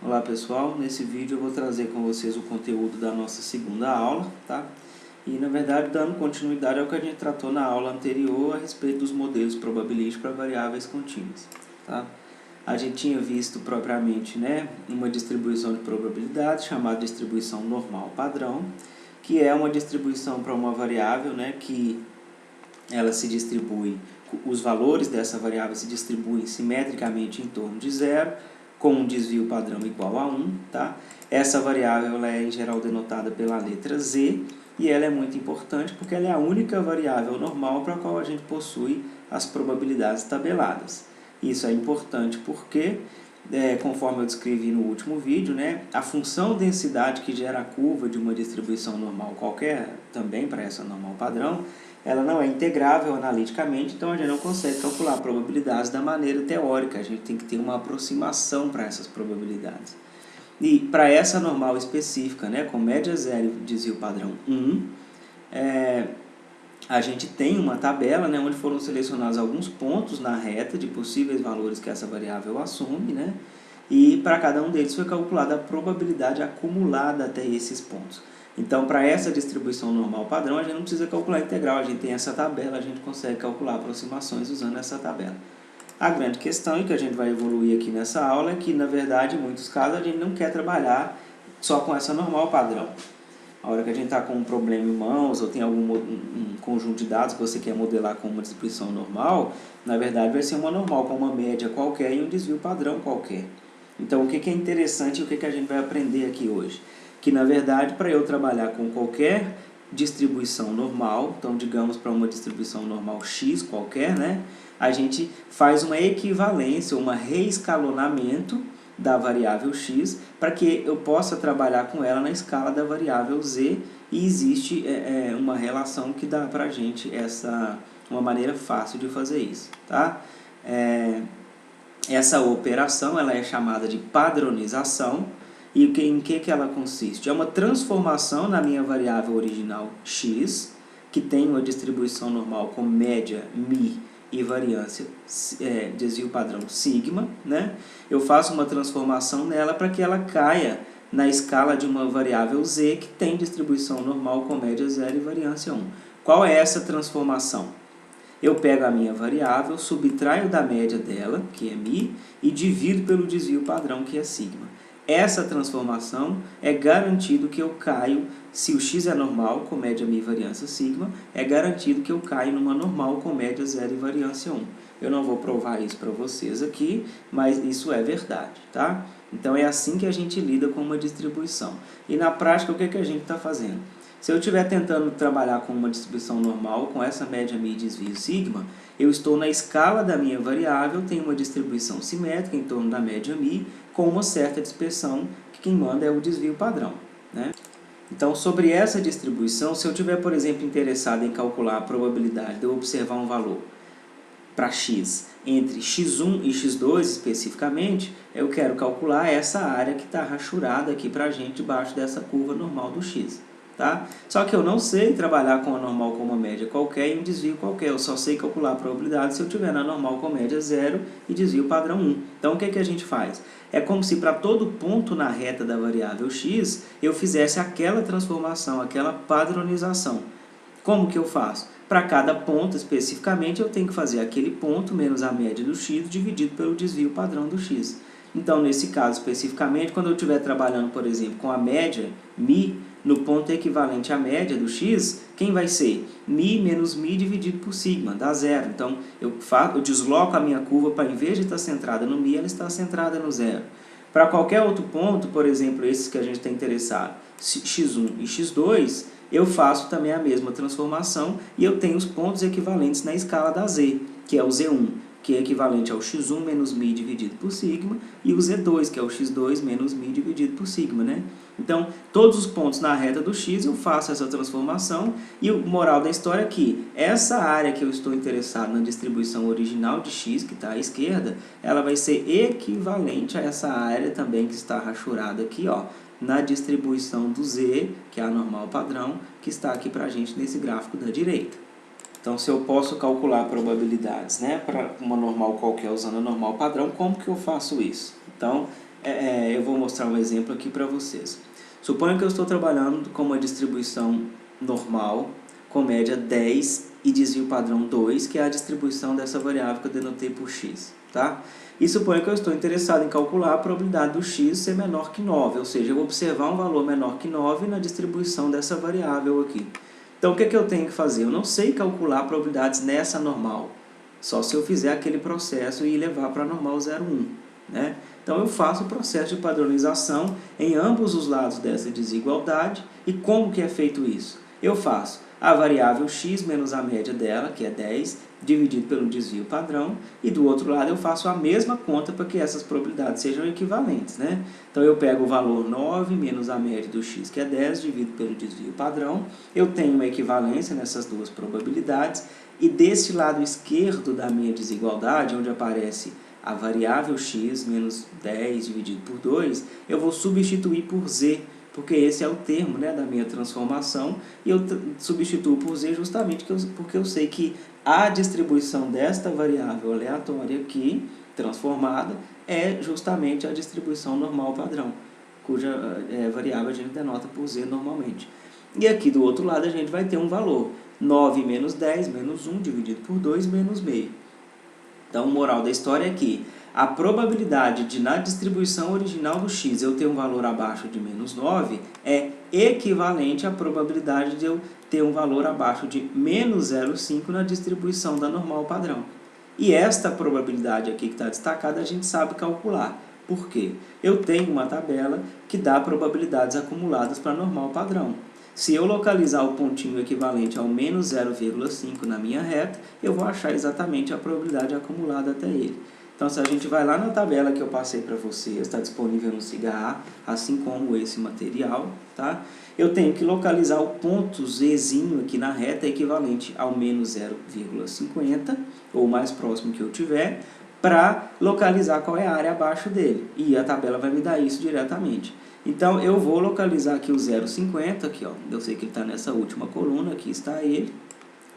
Olá pessoal, nesse vídeo eu vou trazer com vocês o conteúdo da nossa segunda aula, tá? E na verdade dando continuidade ao que a gente tratou na aula anterior a respeito dos modelos probabilísticos para variáveis contínuas, tá? A gente tinha visto propriamente, uma distribuição de probabilidade chamada distribuição normal padrão, que é uma distribuição para uma variável, que ela se distribui, os valores dessa variável se distribuem simetricamente em torno de zero, com um desvio padrão igual a 1, tá? Essa variável ela é em geral denotada pela letra z, e ela é muito importante porque ela é a única variável normal para a qual a gente possui as probabilidades tabeladas. Isso é importante porque, conforme eu descrevi no último vídeo, a função densidade que gera a curva de uma distribuição normal qualquer, também para essa normal padrão, ela não é integrável analiticamente, então a gente não consegue calcular probabilidades da maneira teórica, a gente tem que ter uma aproximação para essas probabilidades. E para essa normal específica, com média zero e desvio padrão 1, a gente tem uma tabela onde foram selecionados alguns pontos na reta de possíveis valores que essa variável assume, e para cada um deles foi calculada a probabilidade acumulada até esses pontos. Então, para essa distribuição normal padrão, a gente não precisa calcular a integral, a gente tem essa tabela, a gente consegue calcular aproximações usando essa tabela. A grande questão, e que a gente vai evoluir aqui nessa aula, é que, na verdade, em muitos casos, a gente não quer trabalhar só com essa normal padrão. A hora que a gente está com um problema em mãos, ou tem algum um conjunto de dados que você quer modelar com uma distribuição normal, na verdade vai ser uma normal com uma média qualquer e um desvio padrão qualquer. Então, o que é interessante e o que a gente vai aprender aqui hoje? Que, na verdade, para eu trabalhar com qualquer distribuição normal, então, digamos, para uma distribuição normal x qualquer, a gente faz uma equivalência, uma reescalonamento da variável x, para que eu possa trabalhar com ela na escala da variável z, e existe uma relação que dá para a gente uma maneira fácil de fazer isso, tá? Essa operação ela é chamada de padronização, e em que ela consiste? É uma transformação na minha variável original x, que tem uma distribuição normal com média μ e variância desvio padrão sigma, Eu faço uma transformação nela para que ela caia na escala de uma variável z que tem distribuição normal com média 0 e variância 1. Qual é essa transformação? Eu pego a minha variável, subtraio da média dela, que é μ, e divido pelo desvio padrão, que é sigma. Essa transformação é garantido que eu caio, se o x é normal com média μ e variância sigma, é garantido que eu caio numa normal com média 0 e variância 1. Eu não vou provar isso para vocês aqui, mas isso é verdade, tá? Então é assim que a gente lida com uma distribuição. E na prática, o que a gente está fazendo? Se eu estiver tentando trabalhar com uma distribuição normal, com essa média μ e desvio sigma, eu estou na escala da minha variável, tenho uma distribuição simétrica em torno da média μ, com uma certa dispersão, que quem manda é o desvio padrão, Então, sobre essa distribuição, se eu estiver, por exemplo, interessado em calcular a probabilidade de eu observar um valor para x entre x1 e x2 especificamente, eu quero calcular essa área que está rachurada aqui para a gente debaixo dessa curva normal do x. Tá? Só que eu não sei trabalhar com a normal com uma média qualquer e um desvio qualquer. Eu só sei calcular a probabilidade se eu tiver na normal com média 0 e desvio padrão 1. Então, o que a gente faz? É como se para todo ponto na reta da variável x, eu fizesse aquela transformação, aquela padronização. Como que eu faço? Para cada ponto, especificamente, eu tenho que fazer aquele ponto menos a média do x dividido pelo desvio padrão do x. Então, nesse caso especificamente, quando eu estiver trabalhando, por exemplo, com a média μ, no ponto equivalente à média do x, quem vai ser? μ menos μ dividido por sigma, dá zero. Então, eu desloco a minha curva para, em vez de estar centrada no μ, ela está centrada no zero. Para qualquer outro ponto, por exemplo, esses que a gente está interessado, x1 e x2, eu faço também a mesma transformação e eu tenho os pontos equivalentes na escala da z, que é o z1, que é equivalente ao x1 menos μ dividido por sigma, e o z2, que é o x2 menos μ dividido por sigma, Então, todos os pontos na reta do x eu faço essa transformação, e o moral da história é que essa área que eu estou interessado na distribuição original de x, que está à esquerda, ela vai ser equivalente a essa área também que está rachurada aqui, na distribuição do z, que é a normal padrão, que está aqui para a gente nesse gráfico da direita. Então, se eu posso calcular probabilidades para uma normal qualquer usando a normal padrão, como que eu faço isso? Então, eu vou mostrar um exemplo aqui para vocês. Suponha que eu estou trabalhando com uma distribuição normal, com média 10 e desvio padrão 2, que é a distribuição dessa variável que eu denotei por x. Tá? E suponha que eu estou interessado em calcular a probabilidade do x ser menor que 9, ou seja, eu vou observar um valor menor que 9 na distribuição dessa variável aqui. Então, o que eu tenho que fazer? Eu não sei calcular probabilidades nessa normal, só se eu fizer aquele processo e levar para a normal 0,1. Né? Então, eu faço o processo de padronização em ambos os lados dessa desigualdade. E como que é feito isso? Eu faço a variável x menos a média dela, que é 10, dividido pelo desvio padrão, e do outro lado eu faço a mesma conta para que essas probabilidades sejam equivalentes. Né? Então, eu pego o valor 9 menos a média do x, que é 10, dividido pelo desvio padrão, eu tenho uma equivalência nessas duas probabilidades, e desse lado esquerdo da minha desigualdade, onde aparece a variável x menos 10 dividido por 2, eu vou substituir por z, porque esse é o termo, né, da minha transformação, e eu substituo por z justamente porque eu sei que a distribuição desta variável aleatória aqui, transformada, é justamente a distribuição normal padrão, cuja variável a gente denota por z normalmente. E aqui do outro lado a gente vai ter um valor, 9 menos 10 menos 1 dividido por 2 menos meio. Então, moral da história é que a probabilidade de, na distribuição original do x, eu ter um valor abaixo de menos 9 é equivalente à probabilidade de eu ter um valor abaixo de menos 0,5 na distribuição da normal padrão. E esta probabilidade aqui que está destacada, a gente sabe calcular. Por quê? Eu tenho uma tabela que dá probabilidades acumuladas para a normal padrão. Se eu localizar o pontinho equivalente ao menos 0,5 na minha reta, eu vou achar exatamente a probabilidade acumulada até ele. Então, se a gente vai lá na tabela que eu passei para vocês, está disponível no Cigarra, assim como esse material, tá? Eu tenho que localizar o ponto Zzinho aqui na reta equivalente ao menos 0,50, ou mais próximo que eu tiver, para localizar qual é a área abaixo dele. E a tabela vai me dar isso diretamente. Então, eu vou localizar aqui o 0,50, aqui, ó. Eu sei que ele está nessa última coluna, aqui está ele.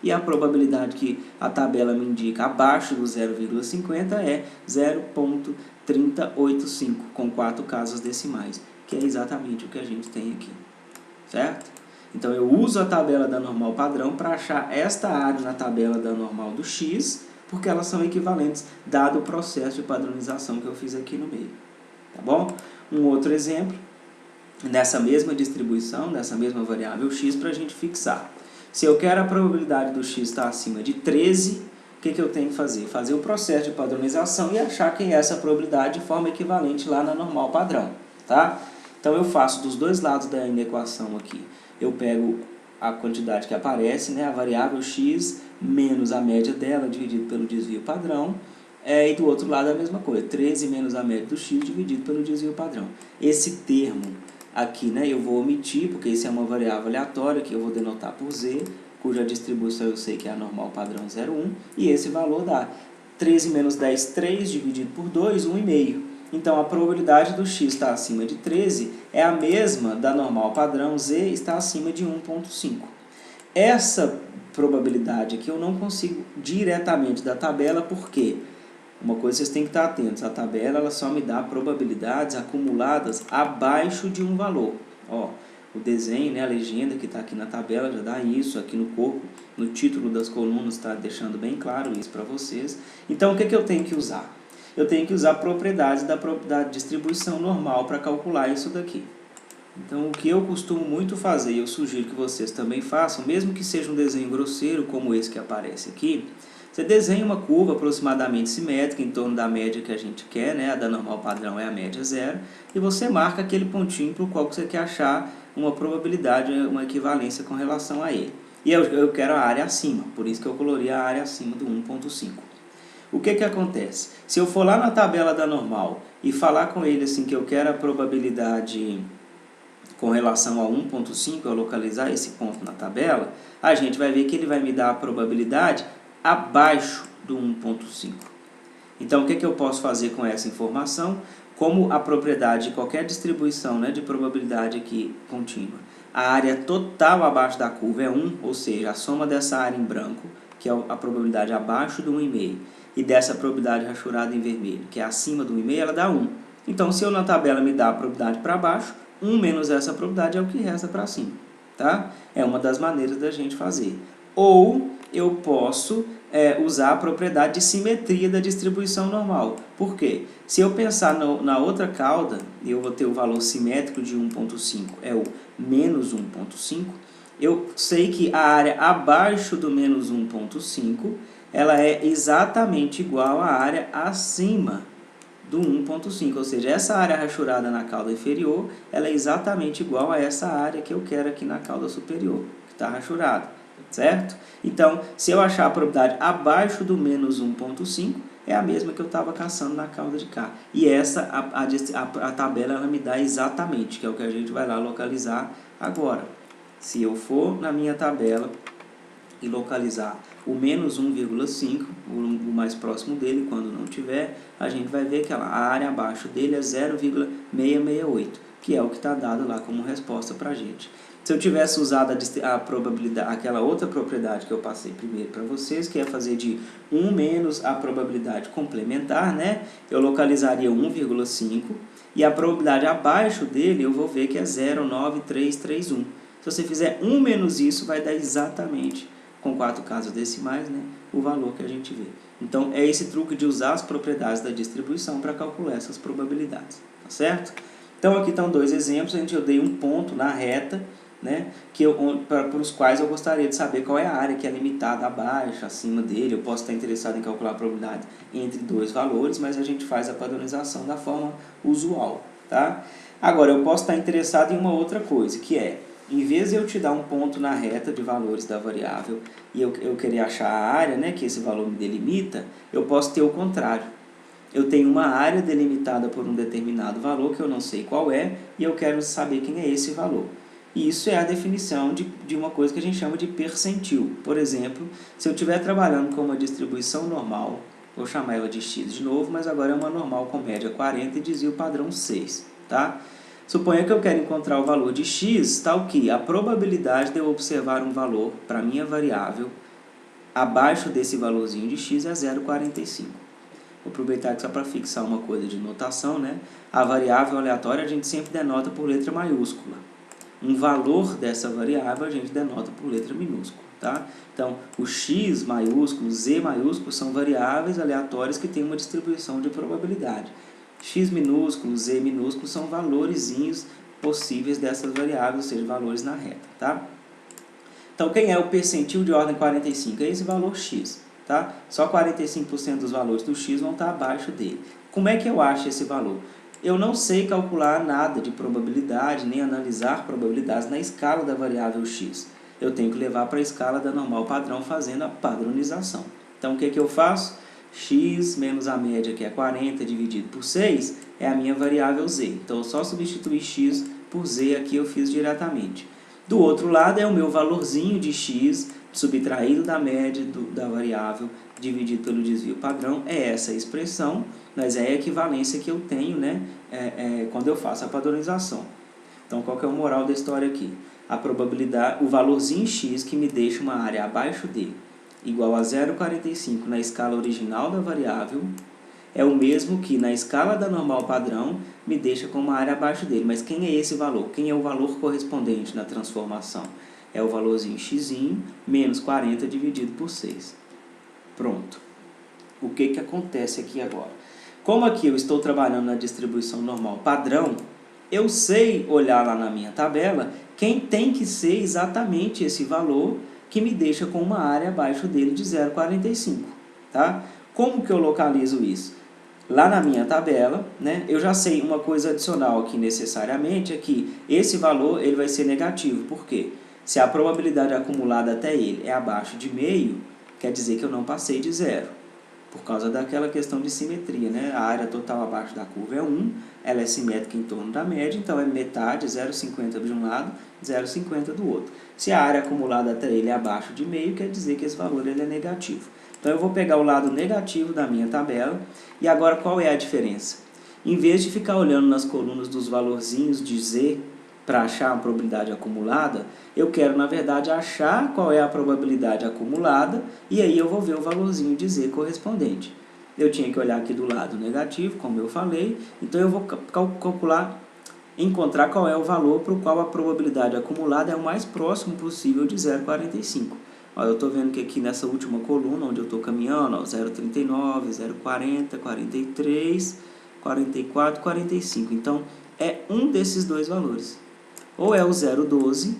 E a probabilidade que a tabela me indica abaixo do 0,50 é 0,385, com 4 casas decimais, que é exatamente o que a gente tem aqui, certo? Então, eu uso a tabela da normal padrão para achar esta área na tabela da normal do x, porque elas são equivalentes, dado o processo de padronização que eu fiz aqui no meio, tá bom? Um outro exemplo, nessa mesma distribuição, nessa mesma variável x, para a gente fixar. Se eu quero a probabilidade do x estar acima de 13, o que eu tenho que fazer? Fazer o processo de padronização e achar quem é essa probabilidade de forma equivalente lá na normal padrão, tá? Então, eu faço dos dois lados da equação aqui. Eu pego a quantidade que aparece, né, a variável x menos a média dela dividido pelo desvio padrão, e do outro lado a mesma coisa, 13 menos a média do x dividido pelo desvio padrão. Esse termo aqui, né, eu vou omitir, porque isso é uma variável aleatória que eu vou denotar por z, cuja distribuição eu sei que é a normal padrão 0,1, e esse valor dá 13 menos 10, 3 dividido por 2, 1,5. Então, a probabilidade do x estar acima de 13 é a mesma da normal padrão z estar acima de 1,5. Essa probabilidade aqui eu não consigo diretamente da tabela, por quê? Uma coisa vocês têm que estar atentos, a tabela ela só me dá probabilidades acumuladas abaixo de um valor. Ó, o desenho, né, a legenda que está aqui na tabela já dá isso, aqui no corpo, no título das colunas está deixando bem claro isso para vocês. Então, o que eu tenho que usar? Eu tenho que usar propriedades da distribuição normal para calcular isso daqui. Então, o que eu costumo muito fazer, e eu sugiro que vocês também façam, mesmo que seja um desenho grosseiro como esse que aparece aqui, você desenha uma curva aproximadamente simétrica em torno da média que a gente quer, né? A da normal padrão é a média zero, e você marca aquele pontinho para o qual você quer achar uma probabilidade, uma equivalência com relação a ele. E eu quero a área acima, por isso que eu colori a área acima do 1,5. O que acontece? Se eu for lá na tabela da normal e falar com ele assim que eu quero a probabilidade com relação a 1,5, eu localizar esse ponto na tabela, a gente vai ver que ele vai me dar a probabilidade abaixo do 1,5. Então, o que eu posso fazer com essa informação? Como a propriedade de qualquer distribuição, né, de probabilidade aqui contínua, a área total abaixo da curva é 1, ou seja, a soma dessa área em branco, que é a probabilidade abaixo do 1,5, e dessa probabilidade rachurada em vermelho, que é acima do 1,5, ela dá 1. Então, se eu na tabela me dá a probabilidade para baixo, 1 menos essa probabilidade é o que resta para cima, tá? É uma das maneiras da gente fazer. Ou eu posso usar a propriedade de simetria da distribuição normal. Por quê? Se eu pensar na outra cauda, eu vou ter o valor simétrico de 1,5, é o menos 1,5, eu sei que a área abaixo do menos 1,5, ela é exatamente igual à área acima do 1,5, ou seja, essa área rachurada na cauda inferior, ela é exatamente igual a essa área que eu quero aqui na cauda superior, que está rachurada, certo? Então, se eu achar a probabilidade abaixo do menos 1,5, é a mesma que eu estava caçando na cauda de cá. E essa, a tabela, ela me dá exatamente, que é o que a gente vai lá localizar agora. Se eu for na minha tabela e localizar o menos 1,5, o mais próximo dele, quando não tiver, a gente vai ver que a área abaixo dele é 0,668, que é o que está dado lá como resposta para a gente. Se eu tivesse usado a probabilidade, aquela outra propriedade que eu passei primeiro para vocês, que é fazer de 1 menos a probabilidade complementar, né? Eu localizaria 1,5 e a probabilidade abaixo dele eu vou ver que é 0,9331. Se você fizer 1 menos isso, vai dar exatamente, com 4 casas decimais, né, o valor que a gente vê. Então, é esse truque de usar as propriedades da distribuição para calcular essas probabilidades, tá certo? Então, aqui estão dois exemplos, eu dei um ponto na reta, né, para os quais eu gostaria de saber qual é a área que é limitada abaixo, acima dele. Eu posso estar interessado em calcular a probabilidade entre dois valores, mas a gente faz a padronização da forma usual, tá? Agora, eu posso estar interessado em uma outra coisa, que é, em vez de eu te dar um ponto na reta de valores da variável e eu querer achar a área, né, que esse valor me delimita, eu posso ter o contrário. Eu tenho uma área delimitada por um determinado valor que eu não sei qual é e eu quero saber quem é esse valor. E isso é a definição de uma coisa que a gente chama de percentil. Por exemplo, se eu estiver trabalhando com uma distribuição normal, vou chamar ela de x de novo, mas agora é uma normal com média 40 e desvio padrão 6, tá? Suponha que eu quero encontrar o valor de x, tal que a probabilidade de eu observar um valor para minha variável abaixo desse valorzinho de x é 0,45. Vou aproveitar aqui só para fixar uma coisa de notação, né? A variável aleatória a gente sempre denota por letra maiúscula. Um valor dessa variável a gente denota por letra minúscula, tá? Então, o x maiúsculo, z maiúsculo são variáveis aleatórias que têm uma distribuição de probabilidade. X minúsculo, z minúsculo são valorezinhos possíveis dessas variáveis, ou seja, valores na reta, tá? Então, quem é o percentil de ordem 45? É esse valor x, tá? Só 45% dos valores do x vão estar abaixo dele. Como é que eu acho esse valor? Eu não sei calcular nada de probabilidade, nem analisar probabilidades na escala da variável x. Eu tenho que levar para a escala da normal padrão fazendo a padronização. Então, o que eu faço? X menos a média, que é 40, dividido por 6, é a minha variável z. Então, eu só substituir x por z aqui eu fiz diretamente. Do outro lado é o meu valorzinho de x subtraído da média da variável dividido pelo desvio padrão. É essa a expressão, mas é a equivalência que eu tenho, né, quando eu faço a padronização. Então, qual que é o moral da história aqui? A probabilidade, o valorzinho x que me deixa uma área abaixo dele igual a 0,45 na escala original da variável, é o mesmo que na escala da normal padrão me deixa com uma área abaixo dele. Mas quem é esse valor? Quem é o valor correspondente na transformação? É o valorzinho x menos 40 dividido por 6. Pronto. O que acontece aqui agora? Como aqui eu estou trabalhando na distribuição normal padrão, eu sei olhar lá na minha tabela quem tem que ser exatamente esse valor que me deixa com uma área abaixo dele de 0,45, tá? Como que eu localizo isso? Lá na minha tabela, né, eu já sei uma coisa adicional aqui necessariamente, é que esse valor ele vai ser negativo. Por quê? Se a probabilidade acumulada até ele é abaixo de meio, quer dizer que eu não passei de zero. Por causa daquela questão de simetria, né? A área total abaixo da curva é 1, ela é simétrica em torno da média, então é metade, 0,50 de um lado, 0,50 do outro. Se a área acumulada até ele é abaixo de meio, quer dizer que esse valor ele é negativo. Então, eu vou pegar o lado negativo da minha tabela, e agora qual é a diferença? Em vez de ficar olhando nas colunas dos valorzinhos de z para achar a probabilidade acumulada, eu quero, na verdade, achar qual é a probabilidade acumulada, e aí eu vou ver o valorzinho de z correspondente. eu tinha que olhar aqui do lado negativo, como eu falei, então eu vou calcular, encontrar qual é o valor para o qual a probabilidade acumulada é o mais próximo possível de 0,45. Ó, eu estou vendo que aqui nessa última coluna, onde eu estou caminhando, 0,39, 0,40, 43, 44, 45. Então, é um desses dois valores. Ou é o 0,12,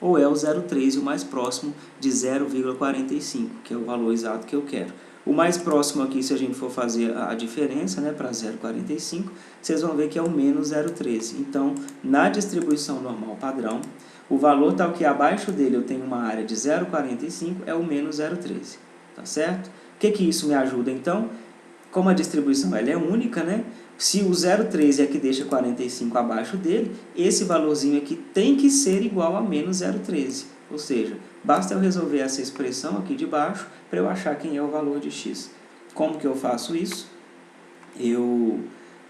ou é o 0,3, o mais próximo de 0,45, que é o valor exato que eu quero. O mais próximo aqui, se a gente for fazer a diferença, né, para 0,45, vocês vão ver que é o menos 0,13. Então, na distribuição normal padrão, o valor tal que abaixo dele eu tenho uma área de 0,45 é o menos 0,13, tá certo? O que isso me ajuda, então? Como a distribuição ela é única, né? Se o 0,13 é que deixa 45 abaixo dele, esse valorzinho aqui tem que ser igual a menos 0,13. Ou seja, basta eu resolver essa expressão aqui de baixo para eu achar quem é o valor de x. Como que eu faço isso? Eu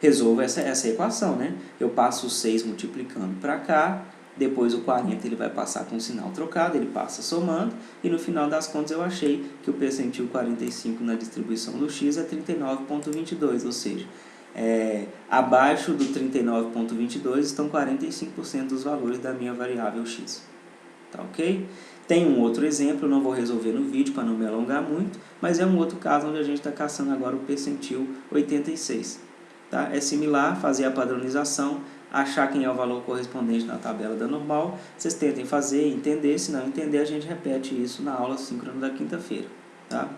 resolvo essa equação, né? Eu passo o 6 multiplicando para cá, depois o 40 ele vai passar com o sinal trocado, ele passa somando, e no final das contas eu achei que o percentil 45 na distribuição do x é 39,22, ou seja, abaixo do 39,22 estão 45% dos valores da minha variável x. Tá ok? Tem um outro exemplo, eu não vou resolver no vídeo para não me alongar muito, mas é um outro caso onde a gente está caçando agora o percentil 86. Tá? É similar, fazer a padronização, achar quem é o valor correspondente na tabela da normal. Vocês tentem fazer, entender, se não entender a gente repete isso na aula síncrona da quinta-feira. Tá?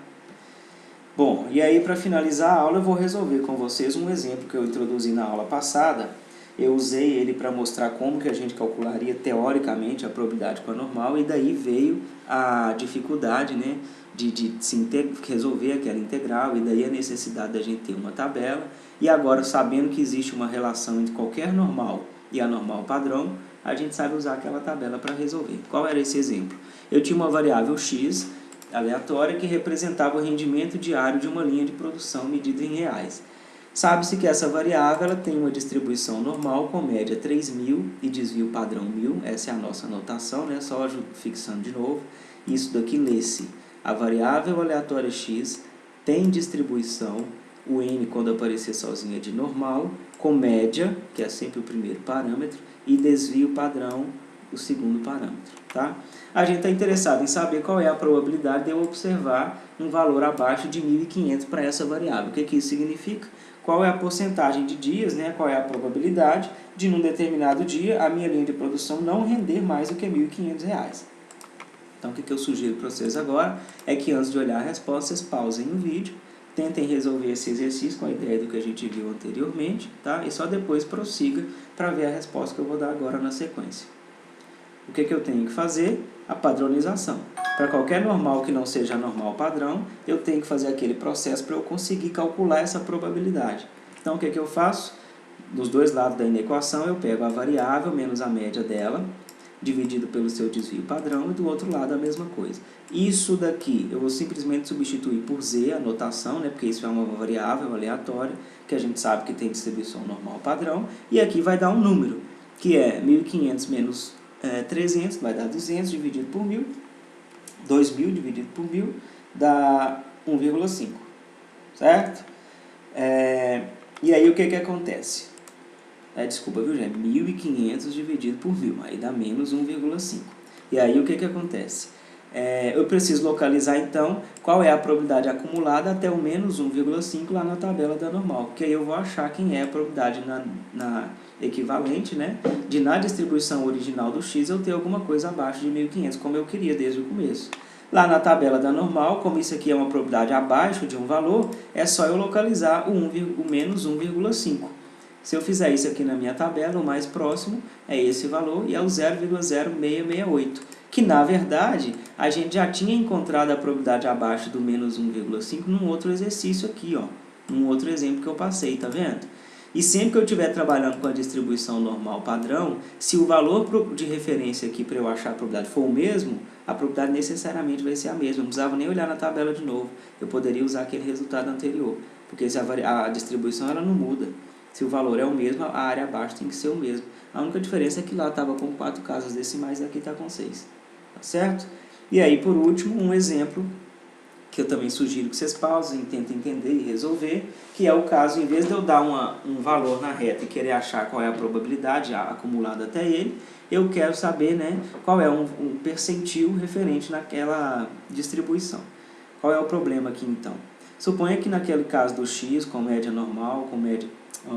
Bom, e aí para finalizar a aula eu vou resolver com vocês um exemplo que eu introduzi na aula passada. Eu usei ele para mostrar como que a gente calcularia teoricamente a probabilidade com a normal, e daí veio a dificuldade, né, de resolver aquela integral, e daí a necessidade da gente ter uma tabela. E agora, sabendo que existe uma relação entre qualquer normal e a normal padrão, a gente sabe usar aquela tabela para resolver. Qual era esse exemplo? Eu tinha uma variável x aleatória que representava o rendimento diário de uma linha de produção medida em reais. Sabe-se que essa variável ela tem uma distribuição normal com média 3.000 e desvio padrão 1.000. Essa é a nossa anotação, né? Só fixando de novo. Isso daqui lê-se: a variável aleatória x tem distribuição, o n quando aparecer sozinho é de normal, com média, que é sempre o primeiro parâmetro, e desvio padrão, o segundo parâmetro. Tá? A gente está interessado em saber qual é a probabilidade de eu observar um valor abaixo de 1.500 para essa variável. O que isso significa? Qual é a porcentagem de dias, né? Qual é a probabilidade de, num determinado dia, a minha linha de produção não render mais do que R$ 1.500. Então, o que eu sugiro para vocês agora é que, antes de olhar a resposta, vocês pausem o vídeo, tentem resolver esse exercício com a ideia do que a gente viu anteriormente, tá? E só depois prossiga para ver a resposta que eu vou dar agora na sequência. O que eu tenho que fazer? A padronização. Para qualquer normal que não seja normal padrão, eu tenho que fazer aquele processo para eu conseguir calcular essa probabilidade. Então, o que eu faço? Dos dois lados da equação, eu pego a variável menos a média dela, dividido pelo seu desvio padrão, e do outro lado a mesma coisa. Isso daqui eu vou simplesmente substituir por z, a notação, né? Porque isso é uma variável aleatória, que a gente sabe que tem distribuição normal padrão, e aqui vai dar um número, que é 1.500 menos 300, vai dar 200 dividido por 1.000, 2.000 dividido por 1.000, dá 1,5, certo? E aí o que acontece? Desculpa, viu, gente? 1.500 dividido por 1.000, aí dá menos 1,5. E aí o que acontece? Eu preciso localizar, então, qual é a probabilidade acumulada até o menos 1,5 lá na tabela da normal, porque aí eu vou achar quem é a probabilidade na equivalente, né, de na distribuição original do x eu ter alguma coisa abaixo de 1.500, como eu queria desde o começo. Lá na tabela da normal, como isso aqui é uma probabilidade abaixo de um valor, é só eu localizar o menos 1,5. Se eu fizer isso aqui na minha tabela, o mais próximo é esse valor, e é o 0,0668, que na verdade a gente já tinha encontrado a probabilidade abaixo do menos 1,5 num outro exercício aqui, ó, num outro exemplo que eu passei, tá vendo? E sempre que eu estiver trabalhando com a distribuição normal padrão, se o valor de referência aqui para eu achar a probabilidade for o mesmo, a probabilidade necessariamente vai ser a mesma. Eu não precisava nem olhar na tabela de novo. Eu poderia usar aquele resultado anterior, porque se a distribuição ela não muda. Se o valor é o mesmo, a área abaixo tem que ser o mesmo. A única diferença é que lá estava com 4 casas decimais e aqui está com 6. Tá certo? E aí, por último, um exemplo que eu também sugiro que vocês pausem, tentem entender e resolver, que é o caso, em vez de eu dar um valor na reta e querer achar qual é a probabilidade acumulada até ele, eu quero saber, né, qual é um percentil referente naquela distribuição. Qual é o problema aqui então? Suponha que naquele caso do x com média normal, com média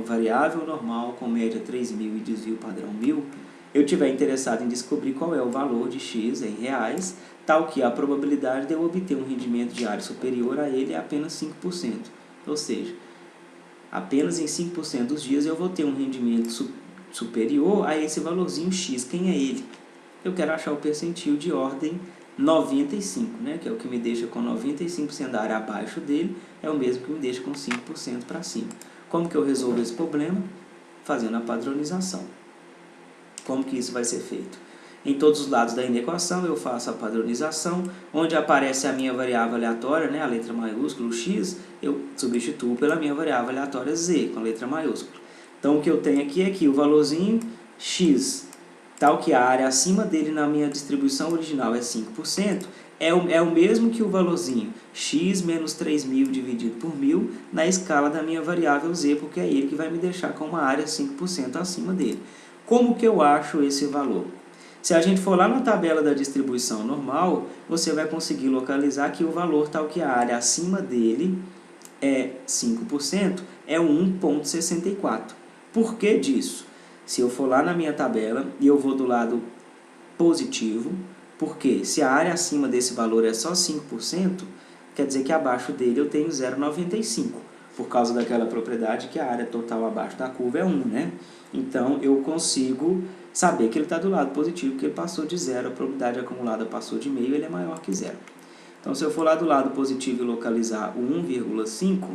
variável normal, com média 3.000 e desvio padrão 1.000, eu estiver interessado em descobrir qual é o valor de x em reais, tal que a probabilidade de eu obter um rendimento diário superior a ele é apenas 5%. Ou seja, apenas em 5% dos dias eu vou ter um rendimento superior a esse valorzinho x. Quem é ele? Eu quero achar o percentil de ordem 95, né? Que é o que me deixa com 95% da área abaixo dele, é o mesmo que me deixa com 5% para cima. Como que eu resolvo esse problema? Fazendo a padronização. Como que isso vai ser feito? Em todos os lados da inequação eu faço a padronização, onde aparece a minha variável aleatória, né, a letra maiúscula, o x, eu substituo pela minha variável aleatória z, com a letra maiúscula. Então o que eu tenho aqui é que o valorzinho x, tal que a área acima dele na minha distribuição original é 5%, é o mesmo que o valorzinho x menos 3.000 dividido por 1.000 na escala da minha variável z, porque é ele que vai me deixar com uma área 5% acima dele. Como que eu acho esse valor? Se a gente for lá na tabela da distribuição normal, você vai conseguir localizar que o valor tal que a área acima dele é 5%, é 1,64. Por que disso? Se eu for lá na minha tabela e eu vou do lado positivo, porque se a área acima desse valor é só 5%, quer dizer que abaixo dele eu tenho 0,95, por causa daquela propriedade que a área total abaixo da curva é 1, né? Então, eu consigo saber que ele está do lado positivo, porque ele passou de zero, a probabilidade acumulada passou de meio, ele é maior que zero. Então, se eu for lá do lado positivo e localizar o 1,5,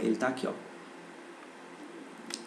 ele está aqui, ó.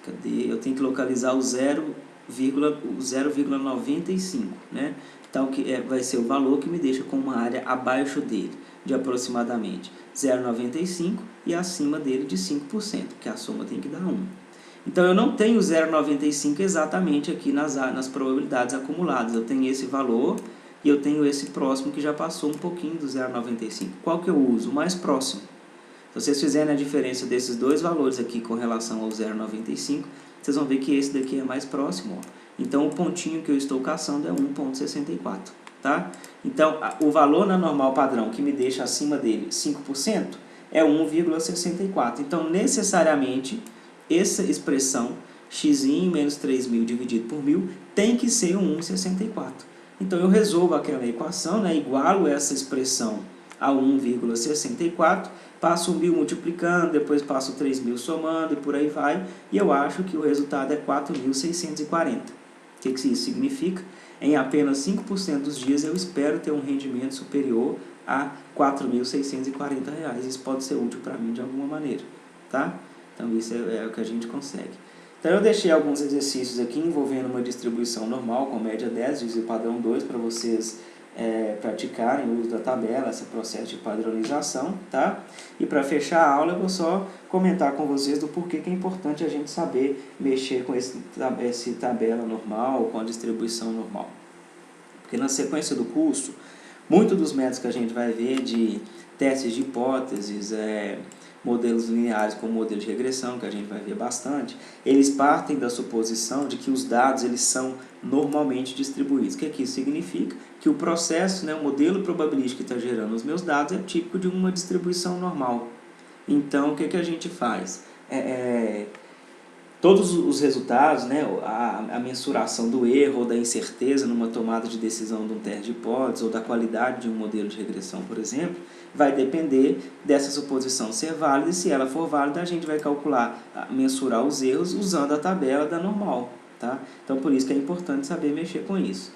Cadê? Eu tenho que localizar o 0,95, né? Então, vai ser o valor que me deixa com uma área abaixo dele, de aproximadamente 0,95 e acima dele de 5%, porque a soma tem que dar 1. Então, eu não tenho 0,95 exatamente aqui nas probabilidades acumuladas. Eu tenho esse valor e eu tenho esse próximo que já passou um pouquinho do 0,95. Qual que eu uso? O mais próximo. Se vocês fizerem a diferença desses dois valores aqui com relação ao 0,95, vocês vão ver que esse daqui é mais próximo, ó. Então, o pontinho que eu estou caçando é 1,64, tá? Então, o valor na normal padrão que me deixa acima dele 5% é 1,64. Então, necessariamente, essa expressão x menos 3.000 dividido por 1.000 tem que ser 1,64. Então, eu resolvo aquela equação, né, igualo essa expressão a 1,64, passo o 1.000 multiplicando, depois passo o 3.000 somando e por aí vai, e eu acho que o resultado é 4.640. O que isso significa? Em apenas 5% dos dias eu espero ter um rendimento superior a R$ 4.640. Isso pode ser útil para mim de alguma maneira, tá? Então, isso é o que a gente consegue. Então, eu deixei alguns exercícios aqui envolvendo uma distribuição normal com média 10, desvio padrão 2, para vocês praticarem o uso da tabela, esse processo de padronização, tá? E para fechar a aula, eu vou só comentar com vocês do porquê que é importante a gente saber mexer com esse tabela normal, com a distribuição normal. Porque na sequência do curso, muitos dos métodos que a gente vai ver de testes de hipóteses, modelos lineares como modelo de regressão, que a gente vai ver bastante, eles partem da suposição de que os dados eles são normalmente distribuídos. O que isso significa? Que o processo, né, o modelo probabilístico que está gerando os meus dados é típico de uma distribuição normal. Então, o que a gente faz? Todos os resultados, né, a mensuração do erro ou da incerteza numa tomada de decisão de um teste de hipótese ou da qualidade de um modelo de regressão, por exemplo, vai depender dessa suposição ser válida, e se ela for válida, a gente vai calcular, mensurar os erros usando a tabela da normal, tá? Então, por isso que é importante saber mexer com isso.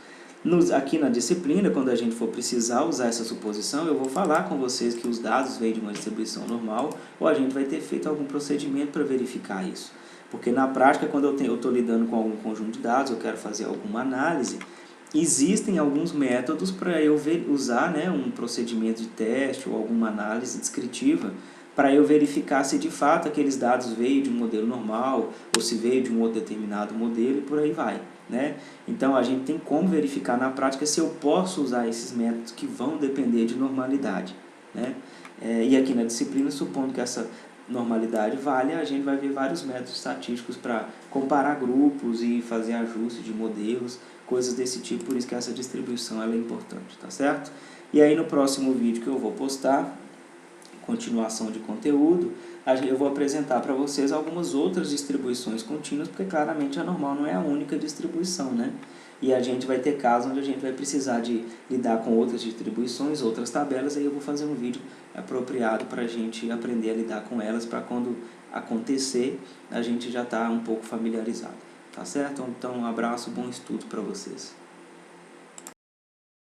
Aqui na disciplina, quando a gente for precisar usar essa suposição, eu vou falar com vocês que os dados vêm de uma distribuição normal, ou a gente vai ter feito algum procedimento para verificar isso. Porque na prática, quando eu estou lidando com algum conjunto de dados, eu quero fazer alguma análise, existem alguns métodos para eu usar, né, um procedimento de teste ou alguma análise descritiva para eu verificar se de fato aqueles dados veio de um modelo normal ou se veio de um outro determinado modelo e por aí vai, né? Então, a gente tem como verificar na prática se eu posso usar esses métodos que vão depender de normalidade, né? E aqui na disciplina, supondo que essa normalidade valha, a gente vai ver vários métodos estatísticos para comparar grupos e fazer ajuste de modelos, coisas desse tipo, por isso que essa distribuição ela é importante, tá certo? E aí no próximo vídeo que eu vou postar, continuação de conteúdo, eu vou apresentar para vocês algumas outras distribuições contínuas, porque claramente a normal não é a única distribuição, né? E a gente vai ter casos onde a gente vai precisar de lidar com outras distribuições, outras tabelas, aí eu vou fazer um vídeo apropriado para a gente aprender a lidar com elas, para quando acontecer, a gente já está um pouco familiarizado, tá certo? Então um abraço, bom estudo para vocês.